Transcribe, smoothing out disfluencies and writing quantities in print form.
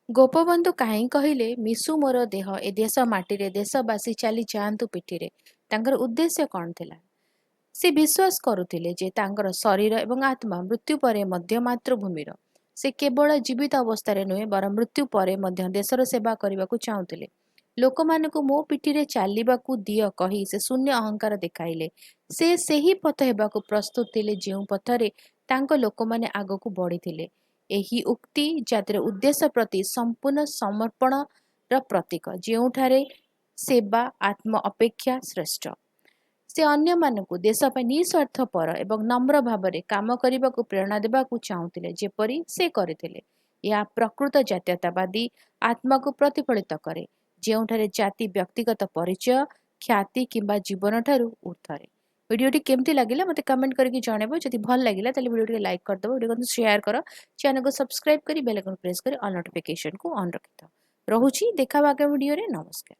ଗୋପବନ୍ଧୁ କାହିଁ କହିଲେ ମିଶୁ ମୋର ଦେହ ଏ ଦେଶ ମାଟିରେ ଦେଶବାସୀ ଚାଲି ଯାଆନ୍ତୁ ପିଠିରେ। ତାଙ୍କର ଉଦ୍ଦେଶ୍ୟ କ'ଣ ଥିଲା? ସେ ବିଶ୍ୱାସ କରୁଥିଲେ ଯେ ତାଙ୍କର ଶରୀର ଏବଂ ଆତ୍ମା ମୃତ୍ୟୁ ପରେ ମଧ୍ୟ ମାତୃଭୂମିର। ସେ କେବଳ ଜୀବିତ ଅବସ୍ଥାରେ ନୁହେଁ ବରଂ ମୃତ୍ୟୁ ପରେ ମଧ୍ୟ ଦେଶର ସେବା କରିବାକୁ ଚାହୁଁଥିଲେ। ଲୋକମାନଙ୍କୁ ମୋ ପିଠିରେ ଚାଲିବାକୁ ଦିଅ କହି ସେ ଶୂନ୍ୟ ଅହଙ୍କାର ଦେଖାଇଲେ। ସେ ସେହି ପଥ ହେବାକୁ ପ୍ରସ୍ତୁତ ଥିଲେ ଯେଉଁ ପଥରେ ତାଙ୍କ ଲୋକମାନେ ଆଗକୁ ବଢ଼ିଥିଲେ। ଏହି ଉକ୍ତି ଜାତିର ଉଦ୍ଦେଶ୍ୟ ପ୍ରତି ସମ୍ପୂର୍ଣ୍ଣ ସମର୍ପଣର ପ୍ରତୀକ, ଯେଉଁଠାରେ ସେବା ଆତ୍ମ ଅପେକ୍ଷା ଶ୍ରେଷ୍ଠ। ସେ ଅନ୍ୟମାନଙ୍କୁ ଦେଶ ପାଇଁ ନିଃସ୍ୱାର୍ଥପର ଏବଂ ନମ୍ର ଭାବରେ କାମ କରିବାକୁ ପ୍ରେରଣା ଦେବାକୁ ଚାହୁଁଥିଲେ, ଯେପରି ସେ କରିଥିଲେ। ଏହା ପ୍ରକୃତ ଜାତୀୟତାବାଦୀ ଆତ୍ମାକୁ ପ୍ରତିଫଳିତ କରେ, ଯେଉଁଠାରେ ଜାତି ବ୍ୟକ୍ତିଗତ ପରିଚୟ, ଖ୍ୟାତି କିମ୍ବା ଜୀବନଠାରୁ ଊର୍ଦ୍ଧ୍ୱରେ। ଭିଡ଼ିଓଟି କେମିତି ଲାଗିଲା ମୋତେ କମେଣ୍ଟ କରିକି ଜଣାଇବ। ଯଦି ଭଲ ଲାଗିଲା ତାହେଲେ ଭିଡ଼ିଓଟିକୁ ଲାଇକ୍ କରିଦେବ, ଭିଡ଼ିଓକୁ ସେୟାର କର, ଚ୍ୟାନେଲକୁ ସବସ୍କ୍ରାଇବ୍ କରି ବେଲ୍ ଆଇକନ୍ ପ୍ରେସ୍ କରି ଅଲ୍ ନୋଟିଫିକେସନକୁ ଅନ୍ ରଖିଥାଅ। ରହୁଛି, ଦେଖା ହେବା ଆଗାମୀ ଭିଡ଼ିଓରେ। ନମସ୍କାର।